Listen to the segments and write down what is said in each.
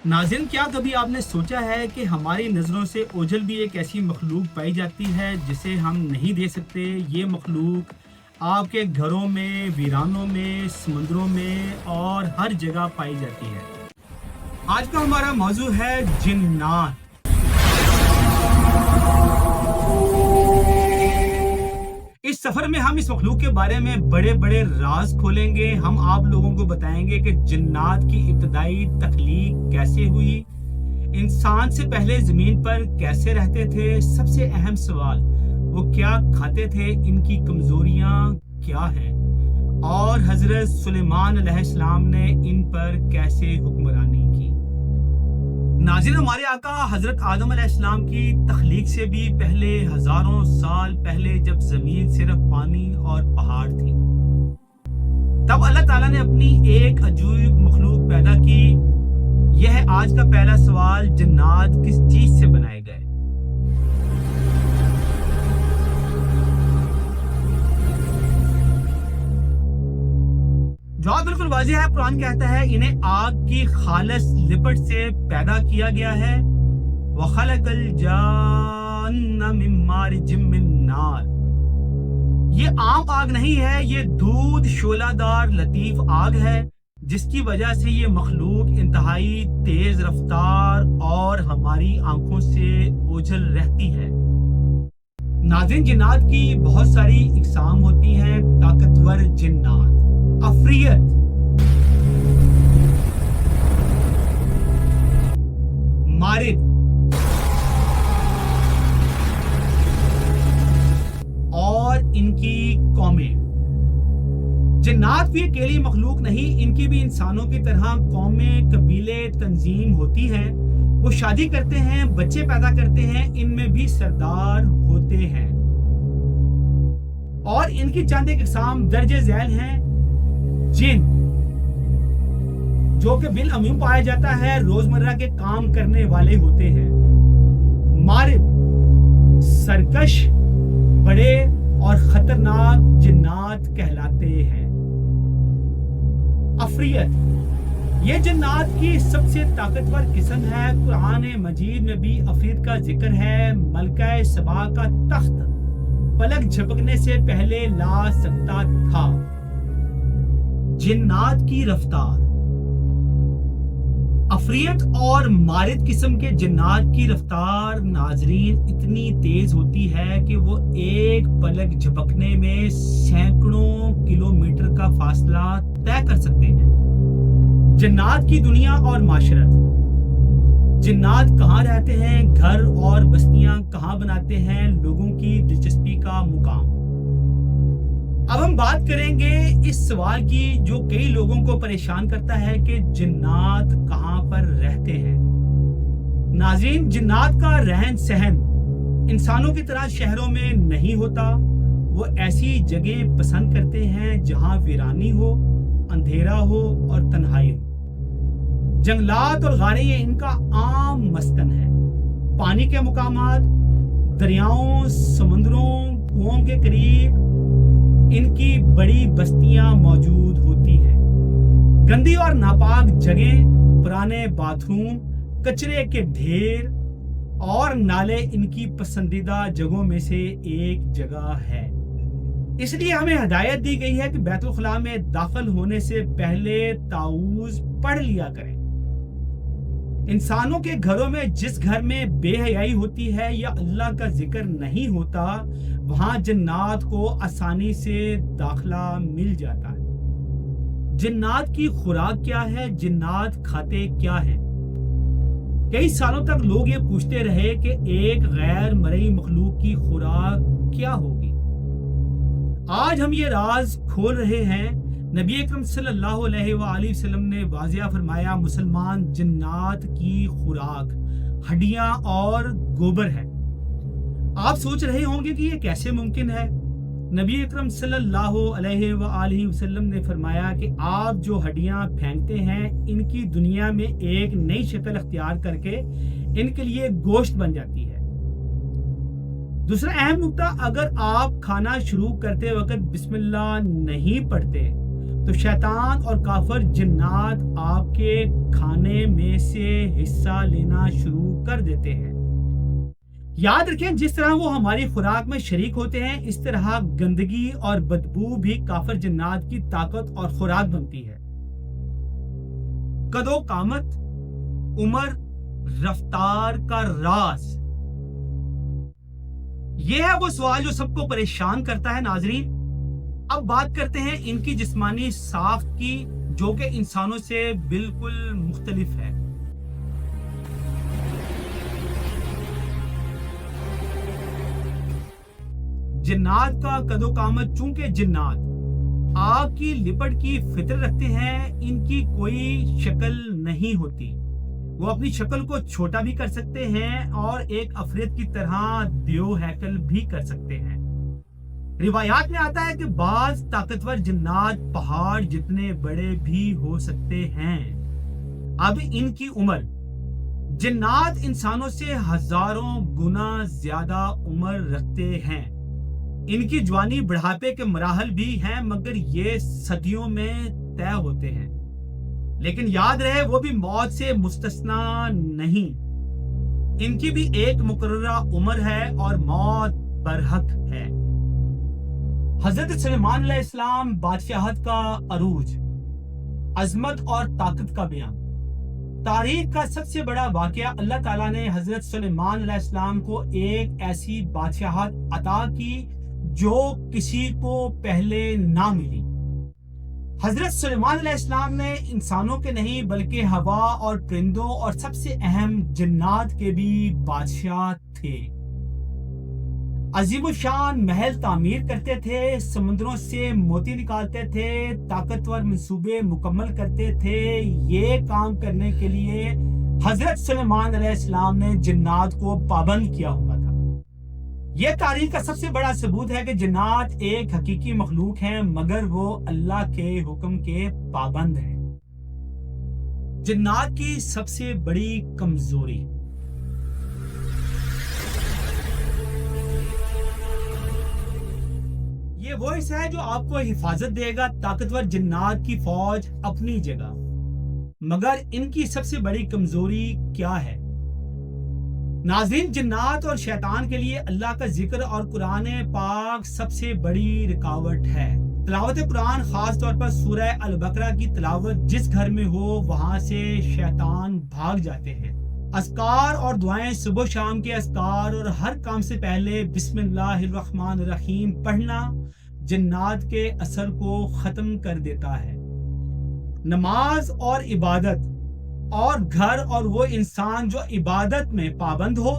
नाज़रीन, क्या कभी आपने सोचा है कि हमारी नज़रों से ओझल भी एक ऐसी मखलूक पाई जाती है जिसे हम नहीं देख सकते। ये मखलूक आपके घरों में, वीरानों में, समुद्रों में और हर जगह पाई जाती है। आज का हमारा मौजू है जिन्नात। इस सफर में हम इस मखलूक के बारे में बड़े बड़े राज खोलेंगे। हम आप लोगों को बताएंगे कि जिन्नात की इब्तदाई तख्लीक कैसे हुई, इंसान से पहले जमीन पर कैसे रहते थे, सबसे अहम सवाल वो क्या खाते थे, इनकी कमजोरियां क्या हैं और हजरत सुलेमान अलैहिस्सलाम ने इन पर कैसे हुक्मरानी की। नाज़रीन, हमारे आका हजरत आदम अलैहिस्सलाम की तख्लीक से भी पहले, हजारों साल पहले, जब जमीन सिर्फ पानी और पहाड़ थी, तब अल्लाह ताला ने अपनी एक अजूब मखलूक पैदा की। यह है आज का पहला सवाल, जिन्नात किस चीज से बनाए गए। जवाब बिल्कुल वाज़ेह है। कुरान कहता है इन्हें आग की खालिस लिपट से पैदा किया गया है। वखलकल जान्न मिन मारिजिम मिन नार। ये आम आग नहीं है, ये दूध शोलादार लतीफ आग है, जिसकी वजह से ये मखलूक इंतहाई तेज रफ्तार और हमारी आंखों से ओझल रहती है। नाज़रीन, जिन्नात की बहुत सारी इकसाम होती हैं। ताकतवर जिन्नात, अफरियत, मारिद और इनकी कौमें। जिन्नात भी अकेली मखलूक नहीं, इनकी भी इंसानों की तरह कौमें, कबीले, तंजीम होती हैं। वो शादी करते हैं, बच्चे पैदा करते हैं, इनमें भी सरदार होते हैं और इनकी चंद एक इकसाम दर्जे झैल हैं। जिन, जो कि बिल अमीम पाया जाता है, रोजमर्रा के काम करने वाले होते हैं। मारिद, सरकश, बड़े और खतरनाक जिन्नात कहलाते हैं। अफरियत, ये जिन्नात की सबसे ताकतवर किस्म है। कुरान मजीद में भी अफरीत का जिक्र है। मलका सबा का तख्त पलक झपकने से पहले ला सकता था। जिन्नात की रफ्तार, अफरियत और मारिद किस्म के जिन्नात की रफ्तार नाजरीन इतनी तेज होती है कि वो एक पलक झपकने में सैकड़ों किलोमीटर का फासला तय कर सकते हैं। जिन्नात की दुनिया और माशरत, जिन्नात कहाँ रहते हैं, घर और बस्तियां कहाँ बनाते हैं, लोगों की दिलचस्पी का मुकाम। अब हम बात करेंगे इस सवाल की जो कई लोगों को परेशान करता है कि जिन्नात कहाँ पर रहते हैं। नाज़रीन, जिन्नात का रहन सहन इंसानों की तरह शहरों में नहीं होता। वो ऐसी जगह पसंद करते हैं जहां वीरानी हो, अंधेरा हो और तन्हाई हो। जंगलात और गारें ये इनका आम मस्कन है। पानी के मुकामात, दरियाओं, समुद्रों, कुओं के करीब इनकी बड़ी बस्तियां मौजूद होती हैं। गंदी और नापाक जगह, पुराने बाथरूम, कचरे के ढेर और नाले इनकी पसंदीदा जगहों में से एक जगह है। इसलिए हमें हिदायत दी गई है कि बैतुल खुला में दाखिल होने से पहले ताऊज़ पढ़ लिया करें। इंसानों के घरों में जिस घर में बेहयाई होती है या अल्लाह का जिक्र नहीं होता, वहां जिन्नात को आसानी से दाखला मिल जाता है। जिन्नात की खुराक क्या है, जिन्नात खाते क्या है? कई सालों तक लोग ये पूछते रहे कि एक गैर मरई मखलूक की खुराक क्या होगी। आज हम ये राज खोल रहे हैं। नबी अकरम सल्लल्लाहु अलैहि वसल्लम ने वाज़िया फरमाया, मुसलमान जिन्नात की खुराक हड्डियां और गोबर है। आप सोच रहे होंगे कि ये कैसे मुमकिन है। नबी अकरम सल्लल्लाहु अलैहि वसल्लम ने फरमाया कि आप जो हड्डियां फेंकते हैं, इनकी दुनिया में एक नई शक्ल अख्तियार करके इनके लिए गोश्त बन जाती है। दूसरा अहम नुकता, अगर आप खाना शुरू करते वक्त बिस्मिल्लाह नहीं पढ़ते, تو شیطان اور کافر جنات آپ کے کھانے میں سے حصہ لینا شروع کر دیتے ہیں۔ یاد رکھیں، جس طرح وہ ہماری خوراک میں شریک ہوتے ہیں، اس طرح گندگی اور بدبو بھی کافر جنات کی طاقت اور خوراک بنتی ہے۔ قد و قامت، عمر، رفتار کا راز، یہ ہے وہ سوال جو سب کو پریشان کرتا ہے۔ ناظرین، اب بات کرتے ہیں ان کی جسمانی ساخت کی، جو کہ انسانوں سے بالکل مختلف ہے۔ جنات کا قد و قامت، چونکہ جنات آگ کی لپٹ کی فطرت رکھتے ہیں، ان کی کوئی شکل نہیں ہوتی۔ وہ اپنی شکل کو چھوٹا بھی کر سکتے ہیں اور ایک عفریت کی طرح دیو ہیکل بھی کر سکتے ہیں۔ روایات میں آتا ہے کہ بعض طاقتور جنات پہاڑ جتنے بڑے بھی ہو سکتے ہیں۔ اب ان کی عمر، جنات انسانوں سے ہزاروں گنا زیادہ عمر رکھتے ہیں۔ ان کی جوانی بڑھاپے کے مراحل بھی ہیں، مگر یہ صدیوں میں طے ہوتے ہیں۔ لیکن یاد رہے، وہ بھی موت سے مستثنا نہیں۔ ان کی بھی ایک مقررہ عمر ہے اور موت برحق ہے۔ حضرت سلیمان علیہ السلام، بادشاہت کا عروج، عظمت اور طاقت کا بیان۔ تاریخ کا سب سے بڑا واقعہ، اللہ تعالیٰ نے حضرت سلیمان علیہ السلام کو ایک ایسی بادشاہت عطا کی جو کسی کو پہلے نہ ملی۔ حضرت سلیمان علیہ السلام نے انسانوں کے نہیں بلکہ ہوا اور پرندوں اور سب سے اہم جنات کے بھی بادشاہ تھے۔ عظیم الشان محل تعمیر کرتے تھے، سمندروں سے موتی نکالتے تھے، طاقتور منصوبے مکمل کرتے تھے۔ یہ کام کرنے کے لیے حضرت سلیمان علیہ السلام نے جنات کو پابند کیا ہوا تھا۔ یہ تاریخ کا سب سے بڑا ثبوت ہے کہ جنات ایک حقیقی مخلوق ہیں، مگر وہ اللہ کے حکم کے پابند ہیں۔ جنات کی سب سے بڑی کمزوری، یہ وہ حصہ ہے جو آپ کو حفاظت دے گا۔ طاقتور جنات کی فوج اپنی جگہ، مگر ان کی سب سے بڑی کمزوری کیا ہے؟ ناظرین، جنات اور شیطان کے لیے اللہ کا ذکر اور قرآن پاک سب سے بڑی رکاوٹ ہے۔ تلاوت قرآن، خاص طور پر سورہ البقرہ کی تلاوت جس گھر میں ہو، وہاں سے شیطان بھاگ جاتے ہیں۔ اذکار اور دعائیں، صبح شام کے اذکار اور ہر کام سے پہلے بسم اللہ الرحمن الرحیم پڑھنا جنات کے اثر کو ختم کر دیتا ہے۔ نماز اور عبادت اور گھر اور وہ انسان جو عبادت میں پابند ہو،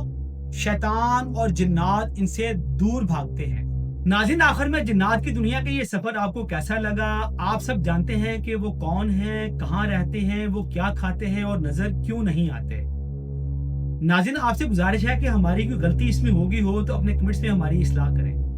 شیطان اور جنات ان سے دور بھاگتے ہیں۔ ناظرین، آخر میں جنات کی دنیا کا یہ سفر آپ کو کیسا لگا؟ آپ سب جانتے ہیں کہ وہ کون ہیں، کہاں رہتے ہیں، وہ کیا کھاتے ہیں اور نظر کیوں نہیں آتے۔ ناظرین، آپ سے گزارش ہے کہ ہماری کوئی غلطی اس میں ہوگی ہو تو اپنے کمنٹس میں ہماری اصلاح کریں۔